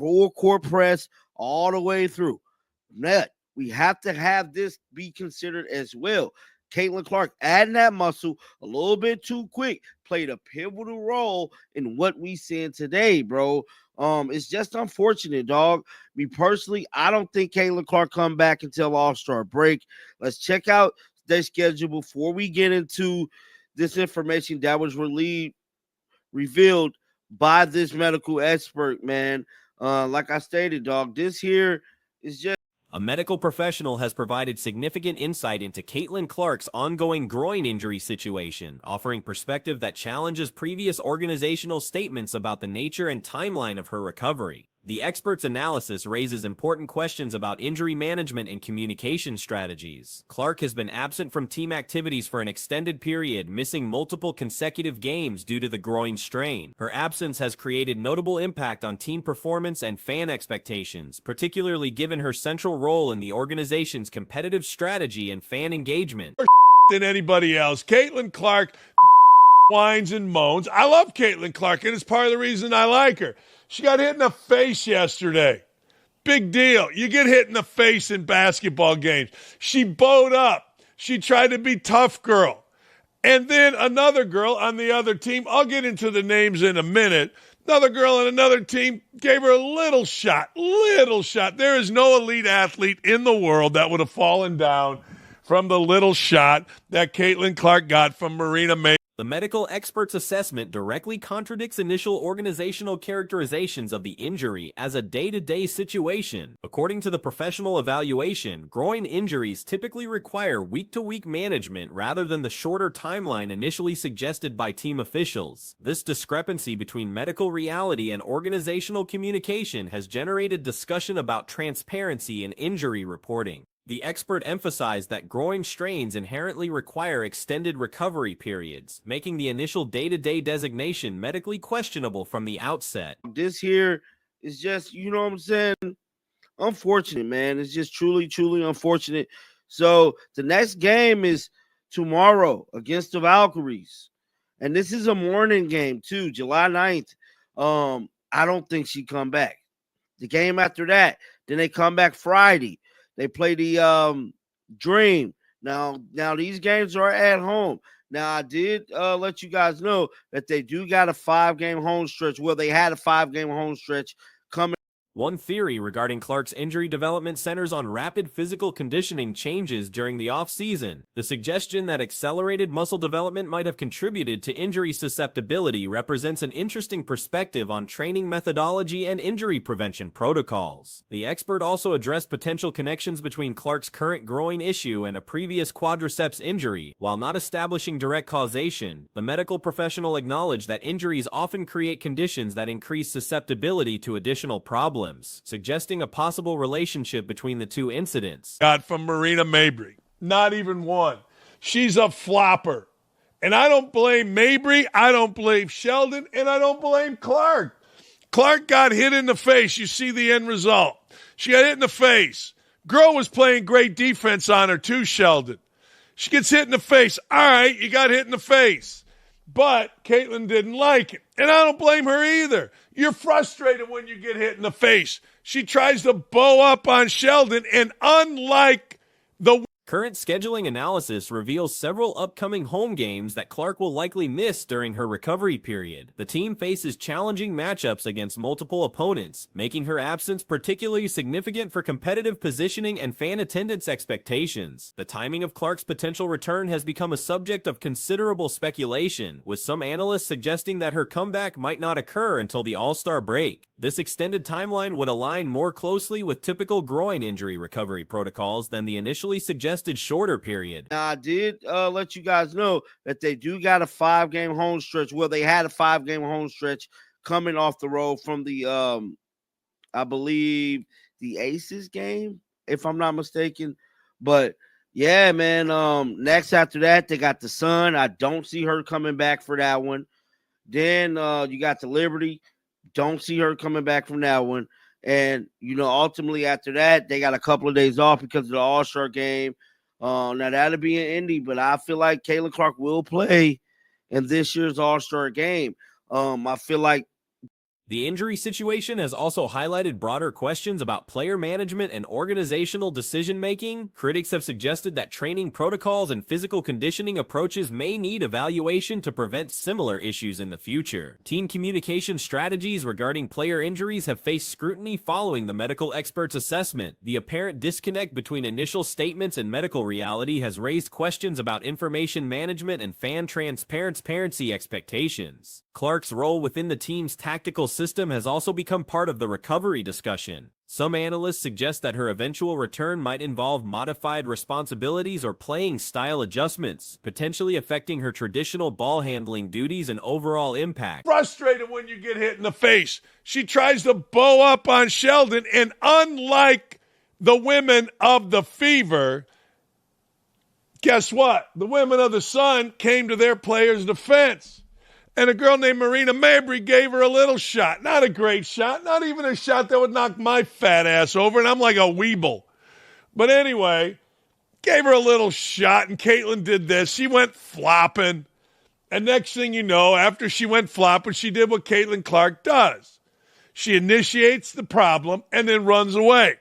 full court press all the way through. Net, we have to have this be considered as well. Caitlin Clark adding that muscle a little bit too quick played a pivotal role in what we seeing today, bro. It's just unfortunate, dog. Me personally, I don't think Caitlin Clark come back until All-Star break. Let's check out their schedule before we get into this information that was revealed by this medical expert, man. Like I stated, dog, this here is just a medical professional has provided significant insight into Caitlin Clark's ongoing groin injury situation, offering perspective that challenges previous organizational statements about the nature and timeline of her recovery. The expert's analysis raises important questions about injury management and communication strategies. Clark has been absent from team activities for an extended period, missing multiple consecutive games due to the groin strain. Her absence has created notable impact on team performance and fan expectations, particularly given her central role in the organization's competitive strategy and fan engagement. Than anybody else. Caitlin Clark whines and moans. I love Caitlin Clark, and it's part of the reason I like her. She got hit in the face yesterday. Big deal. You get hit in the face in basketball games. She bowed up. She tried to be tough girl. And then another girl on the other team, I'll get into the names in a minute, another girl on another team gave her a little shot. There is no elite athlete in the world that would have fallen down from the little shot that Caitlin Clark got from Marina May. The medical expert's assessment directly contradicts initial organizational characterizations of the injury as a day-to-day situation. According to the professional evaluation, groin injuries typically require week-to-week management rather than the shorter timeline initially suggested by team officials. This discrepancy between medical reality and organizational communication has generated discussion about transparency in injury reporting. The expert emphasized that groin strains inherently require extended recovery periods, making the initial day-to-day designation medically questionable from the outset. This here is just, you know what I'm saying, unfortunate, man. It's just truly, truly unfortunate. So the next game is tomorrow against the Valkyries. And this is a morning game too, July 9th. I don't think she come back. The game after that, then they come back Friday. They play the Dream. Now these games are at home. Now, I did let you guys know that they do got a 5-game home stretch. Well, they had a 5-game home stretch coming. One theory regarding Clark's injury development centers on rapid physical conditioning changes during the off-season. The suggestion that accelerated muscle development might have contributed to injury susceptibility represents an interesting perspective on training methodology and injury prevention protocols. The expert also addressed potential connections between Clark's current groin issue and a previous quadriceps injury. While not establishing direct causation, the medical professional acknowledged that injuries often create conditions that increase susceptibility to additional problems, suggesting a possible relationship between the two incidents. Got from Marina Mabry. Not even one. She's a flopper. And I don't blame Mabry, I don't blame Sheldon, and I don't blame Clark. Clark got hit in the face. You see the end result. She got hit in the face. Girl was playing great defense on her too, Sheldon. She gets hit in the face. All right, you got hit in the face. But Caitlin didn't like it. And I don't blame her either. You're frustrated when you get hit in the face. She tries to bow up on Sheldon, and unlike the current scheduling analysis reveals several upcoming home games that Clark will likely miss during her recovery period. The team faces challenging matchups against multiple opponents, making her absence particularly significant for competitive positioning and fan attendance expectations. The timing of Clark's potential return has become a subject of considerable speculation, with some analysts suggesting that her comeback might not occur until the All-Star break. This extended timeline would align more closely with typical groin injury recovery protocols than the initially suggested shorter period. Now, I did let you guys know that they do got a 5-game home stretch. Well, they had a 5-game home stretch coming off the road from the, I believe, the Aces game, if I'm not mistaken. But, yeah, man, next after that, they got the Sun. I don't see her coming back for that one. Then you got the Liberty. Don't see her coming back from that one. And, you know, ultimately after that, they got a couple of days off because of the All-Star game. Now, that'll be in Indy, but I feel like Caitlin Clark will play in this year's All-Star game. I feel like The injury situation has also highlighted broader questions about player management and organizational decision-making. Critics have suggested that training protocols and physical conditioning approaches may need evaluation to prevent similar issues in the future. Team communication strategies regarding player injuries have faced scrutiny following the medical experts' assessment. The apparent disconnect between initial statements and medical reality has raised questions about information management and fan transparency expectations. Clark's role within the team's tactical system has also become part of the recovery discussion. Some analysts suggest that her eventual return might involve modified responsibilities or playing style adjustments, potentially affecting her traditional ball handling duties and overall impact. Frustrated when you get hit in the face. She tries to bow up on Sheldon, and unlike the women of the Fever, guess what? The women of the Sun came to their players' defense. And a girl named Marina Mabry gave her a little shot. Not a great shot. Not even a shot that would knock my fat ass over. And I'm like a weeble. But anyway, gave her a little shot. And Caitlin did this. She went flopping. And next thing you know, after she went flopping, she did what Caitlin Clark does. She initiates the problem and then runs away.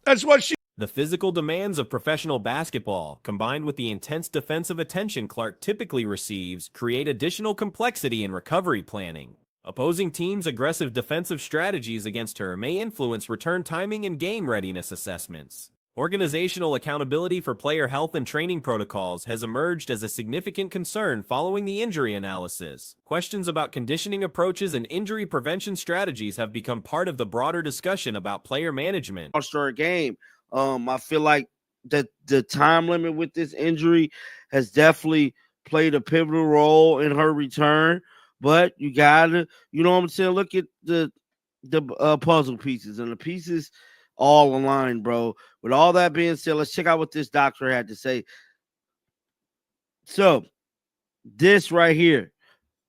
That's what she. The physical demands of professional basketball, combined with the intense defensive attention Clark typically receives, create additional complexity in recovery planning. Opposing teams' aggressive defensive strategies against her may influence return timing and game readiness assessments. Organizational accountability for player health and training protocols has emerged as a significant concern following the injury analysis. Questions about conditioning approaches and injury prevention strategies have become part of the broader discussion about player management. All-Star game. I feel like that the time limit with this injury has definitely played a pivotal role in her return. But you gotta, you know what I'm saying? Look at the puzzle pieces, and the pieces all aligned, bro. With all that being said, let's check out what this doctor had to say. So, this right here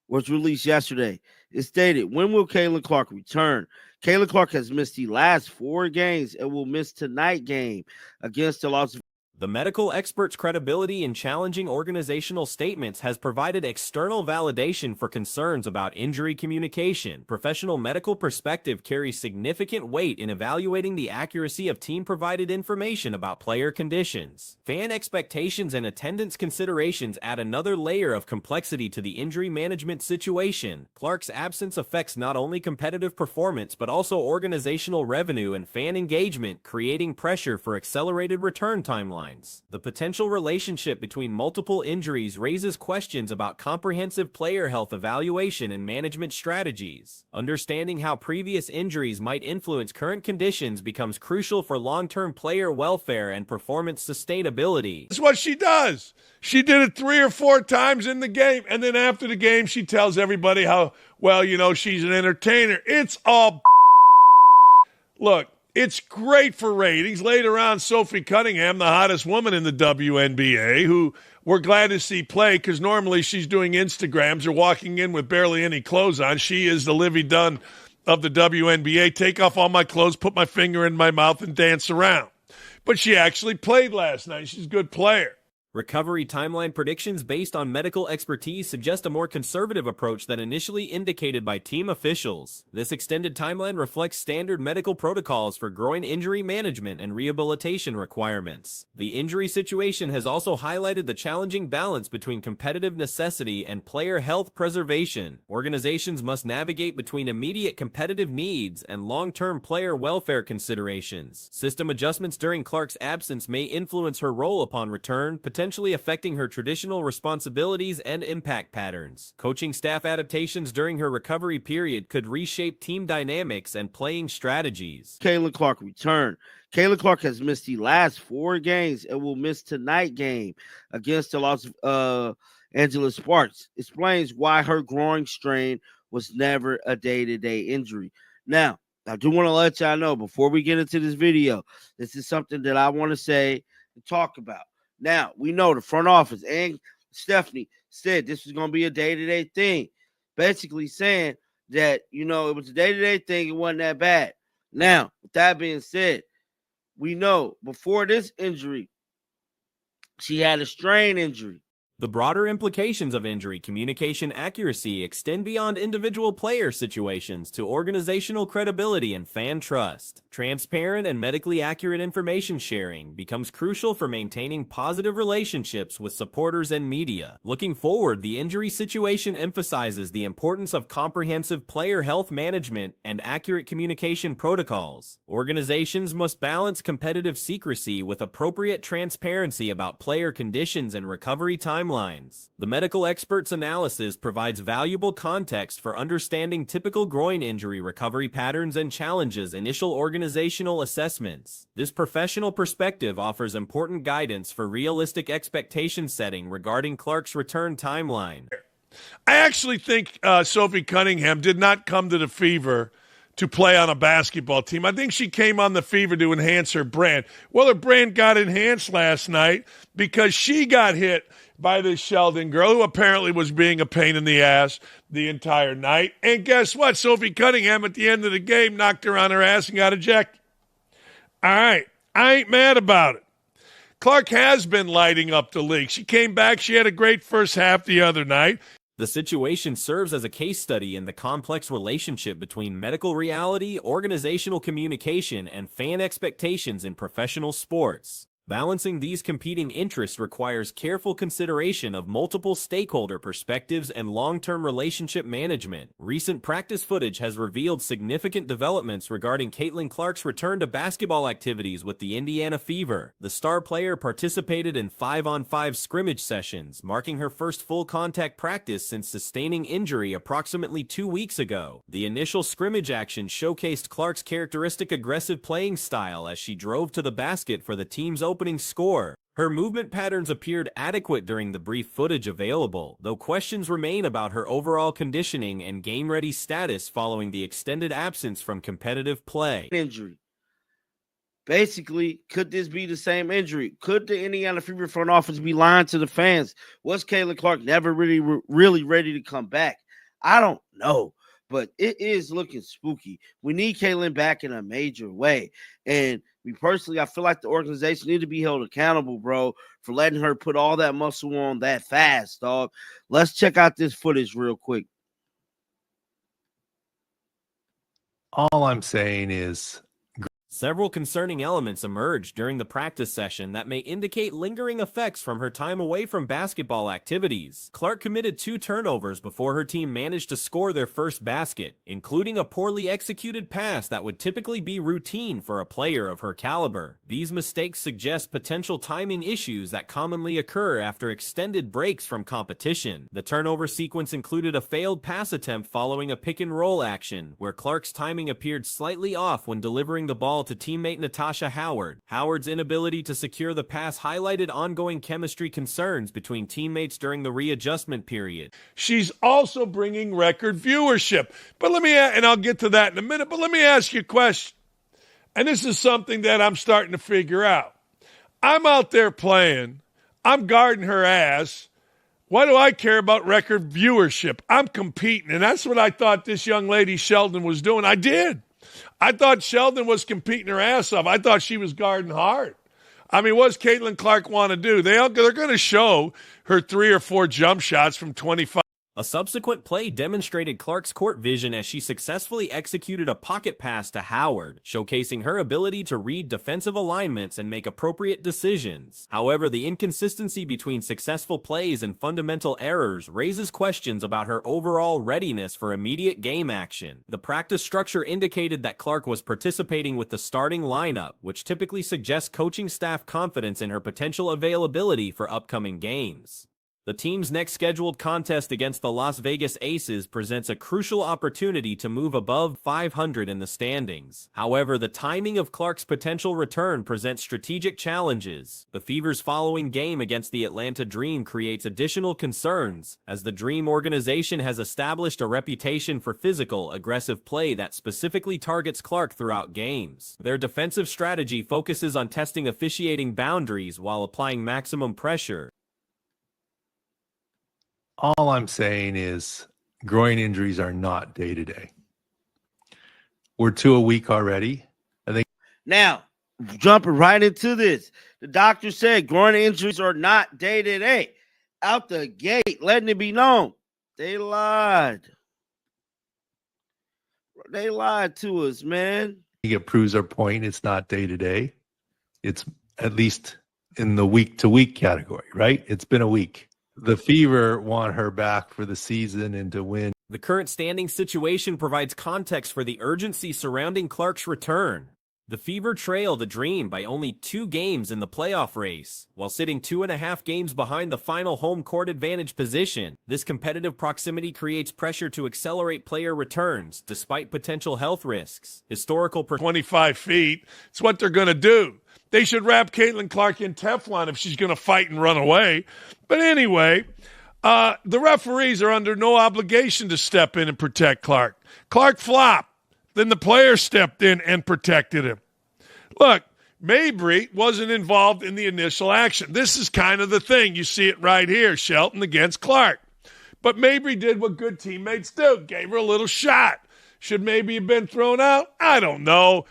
was released yesterday. It stated, when will Caitlin Clark return? Caitlin Clark has missed the last 4 games and will miss tonight's game against the Las Vegas. The medical expert's credibility in challenging organizational statements has provided external validation for concerns about injury communication. Professional medical perspective carries significant weight in evaluating the accuracy of team-provided information about player conditions. Fan expectations and attendance considerations add another layer of complexity to the injury management situation. Clark's absence affects not only competitive performance but also organizational revenue and fan engagement, creating pressure for accelerated return timelines. The potential relationship between multiple injuries raises questions about comprehensive player health evaluation and management strategies. Understanding how previous injuries might influence current conditions becomes crucial for long-term player welfare and performance sustainability. That's what she does. She did it 3 or 4 times in the game, and then after the game, she tells everybody how, well, you know, she's an entertainer. It's all look. It's great for ratings. Later on, Sophie Cunningham, the hottest woman in the WNBA, who we're glad to see play because normally she's doing Instagrams or walking in with barely any clothes on. She is the Livy Dunn of the WNBA. Take off all my clothes, put my finger in my mouth, and dance around. But she actually played last night. She's a good player. Recovery timeline predictions based on medical expertise suggest a more conservative approach than initially indicated by team officials. This extended timeline reflects standard medical protocols for groin injury management and rehabilitation requirements. The injury situation has also highlighted the challenging balance between competitive necessity and player health preservation. Organizations must navigate between immediate competitive needs and long-term player welfare considerations. System adjustments during Clark's absence may influence her role upon return, potentially affecting her traditional responsibilities and impact patterns. Coaching staff adaptations during her recovery period could reshape team dynamics and playing strategies. Caitlin Clark return. Caitlin Clark has missed the last 4 games and will miss tonight's game against the Los Angeles Sparks. Explains why her groin strain was never a day-to-day injury. Now, I do want to let y'all know before we get into this video, this is something that I want to say and talk about. Now, we know the front office and Stephanie said this was going to be a day-to-day thing, basically saying that, you know, it was a day-to-day thing. It wasn't that bad. Now, with that being said, we know before this injury, she had a strain injury. The broader implications of injury communication accuracy extend beyond individual player situations to organizational credibility and fan trust. Transparent and medically accurate information sharing becomes crucial for maintaining positive relationships with supporters and media. Looking forward, the injury situation emphasizes the importance of comprehensive player health management and accurate communication protocols. Organizations must balance competitive secrecy with appropriate transparency about player conditions and recovery timelines. The medical expert's analysis provides valuable context for understanding typical groin injury recovery patterns and challenges initial organizational assessments. This professional perspective offers important guidance for realistic expectation setting regarding Clark's return timeline. I actually think Sophie Cunningham did not come to the Fever to play on a basketball team. I think she came on the Fever to enhance her brand. Well, her brand got enhanced last night because she got hit by this Sheldon girl who apparently was being a pain in the ass the entire night. And guess what? Sophie Cunningham at the end of the game knocked her on her ass and got ejected. All right. I ain't mad about it. Clark has been lighting up the league. She came back. She had a great first half the other night. The situation serves as a case study in the complex relationship between medical reality, organizational communication, and fan expectations in professional sports. Balancing these competing interests requires careful consideration of multiple stakeholder perspectives and long-term relationship management. Recent practice footage has revealed significant developments regarding Caitlin Clark's return to basketball activities with the Indiana Fever. The star player participated in 5-on-5 scrimmage sessions, marking her first full-contact practice since sustaining injury approximately 2 weeks ago. The initial scrimmage action showcased Clark's characteristic aggressive playing style as she drove to the basket for the team's opening score. Her movement patterns appeared adequate during the brief footage available, though questions remain about her overall conditioning and game-ready status following the extended absence from competitive play. Injury. Basically, could this be the same injury? Could the Indiana Fever front office be lying to the fans? Was Caitlin Clark never really ready to come back? I don't know, but it is looking spooky. We need Caitlin back in a major way. And me personally, I feel like the organization need to be held accountable, bro, for letting her put all that muscle on that fast, dog. Let's check out this footage real quick. All I'm saying is Several concerning elements emerged during the practice session that may indicate lingering effects from her time away from basketball activities. Clark committed 2 turnovers before her team managed to score their first basket, including a poorly executed pass that would typically be routine for a player of her caliber. These mistakes suggest potential timing issues that commonly occur after extended breaks from competition. The turnover sequence included a failed pass attempt following a pick-and-roll action, where Clark's timing appeared slightly off when delivering the ball to teammate Natasha Howard. Howard's inability to secure the pass highlighted ongoing chemistry concerns between teammates during the readjustment period. She's also bringing record viewership. But and I'll get to that in a minute, but let me ask you a question. And this is something that I'm starting to figure out. I'm out there playing. I'm guarding her ass. Why do I care about record viewership? I'm competing, and that's what I thought this young lady Sheldon was doing. I did. I thought Sheldon was competing her ass off. I thought she was guarding hard. I mean, what does Caitlin Clark want to do? They're going to show her 3 or 4 jump shots from 25. A subsequent play demonstrated Clark's court vision as she successfully executed a pocket pass to Howard, showcasing her ability to read defensive alignments and make appropriate decisions. However, the inconsistency between successful plays and fundamental errors raises questions about her overall readiness for immediate game action. The practice structure indicated that Clark was participating with the starting lineup, which typically suggests coaching staff confidence in her potential availability for upcoming games. The team's next scheduled contest against the Las Vegas Aces presents a crucial opportunity to move above 500 in the standings. However, the timing of Clark's potential return presents strategic challenges. The Fever's following game against the Atlanta Dream creates additional concerns, as the Dream organization has established a reputation for physical, aggressive play that specifically targets Clark throughout games. Their defensive strategy focuses on testing officiating boundaries while applying maximum pressure. all I'm saying is groin injuries are not day to day. We're 2 a week already. I think now, jumping right into this, the doctor said groin injuries are not day to day. out the gate, letting it be known. They lied. They lied to us, man. It proves our point. It's not day to day. It's at least in the week to week category, right? It's been a week. The Fever want her back for the season and to win. The current standing situation provides context for the urgency surrounding Clark's return. The Fever trail the Dream by only 2 games in the playoff race, while sitting 2.5 games behind the final home court advantage position. This competitive proximity creates pressure to accelerate player returns, despite potential health risks. 25 feet, it's what they're going to do. They should wrap Caitlin Clark in Teflon if she's going to fight and run away. But anyway, the referees are under no obligation to step in and protect Clark. Clark flopped. Then the player stepped in and protected him. Look, Mabry wasn't involved in the initial action. This is kind of the thing. You see it right here, Shelton against Clark. But Mabry did what good teammates do, gave her a little shot. Should Mabry have been thrown out? I don't know.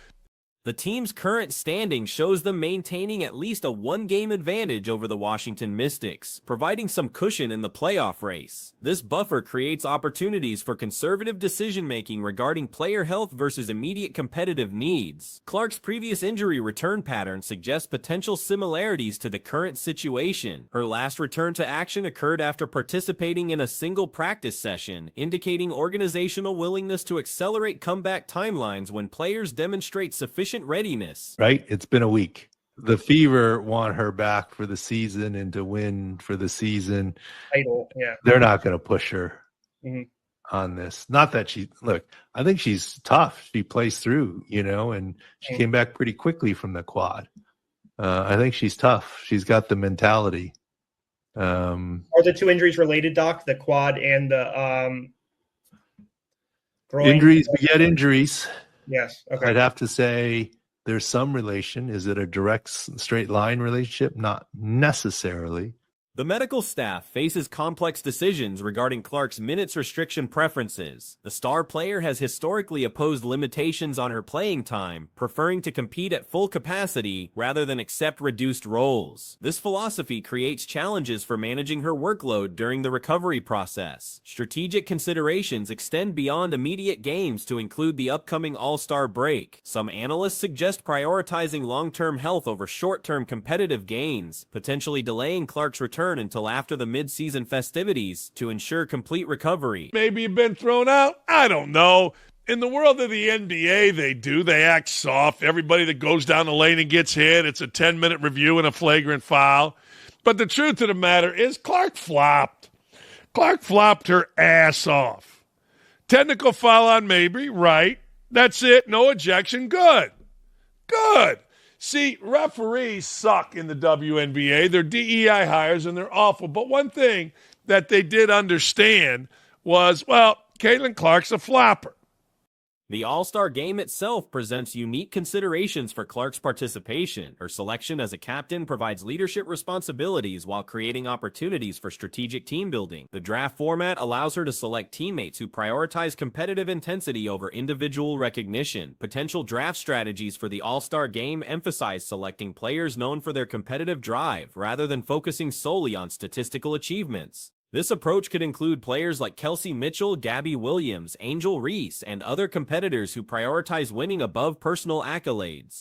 The team's current standing shows them maintaining at least a 1-game advantage over the Washington Mystics, providing some cushion in the playoff race. This buffer creates opportunities for conservative decision-making regarding player health versus immediate competitive needs. Clark's previous injury return pattern suggests potential similarities to the current situation. Her last return to action occurred after participating in a single practice session, indicating organizational willingness to accelerate comeback timelines when players demonstrate sufficient readiness. Right? It's been a week. The Fever want her back for the season and to win for the season. Title, yeah. They're not going to push her on this. Not that I think she's tough. She plays through, and she came back pretty quickly from the quad. I think she's tough. She's got the mentality. Are the 2 injuries related, Doc? The quad and the groin? Injuries beget injuries. Yes. Okay. I'd have to say there's some relation. Is it a direct straight line relationship? Not necessarily. The medical staff faces complex decisions regarding Clark's minutes restriction preferences. The star player has historically opposed limitations on her playing time, preferring to compete at full capacity rather than accept reduced roles. This philosophy creates challenges for managing her workload during the recovery process. Strategic considerations extend beyond immediate games to include the upcoming All-Star break. Some analysts suggest prioritizing long-term health over short-term competitive gains, potentially delaying Clark's return until after the mid-season festivities to ensure complete recovery. Maybe you've been thrown out? I don't know. In the world of the NBA, they act soft. Everybody that goes down the lane and gets hit, it's a 10-minute review and a flagrant foul. But the truth of the matter is Clark flopped. Clark flopped her ass off. Technical foul on Mabry, right. That's it. No ejection. Good. See, referees suck in the WNBA. They're DEI hires, and they're awful. But one thing that they did understand was, Caitlin Clark's a flopper. The All-Star Game itself presents unique considerations for Clark's participation. Her selection as a captain provides leadership responsibilities while creating opportunities for strategic team building. The draft format allows her to select teammates who prioritize competitive intensity over individual recognition. Potential draft strategies for the All-Star Game emphasize selecting players known for their competitive drive rather than focusing solely on statistical achievements. This approach could include players like Kelsey Mitchell, Gabby Williams, Angel Reese, and other competitors who prioritize winning above personal accolades.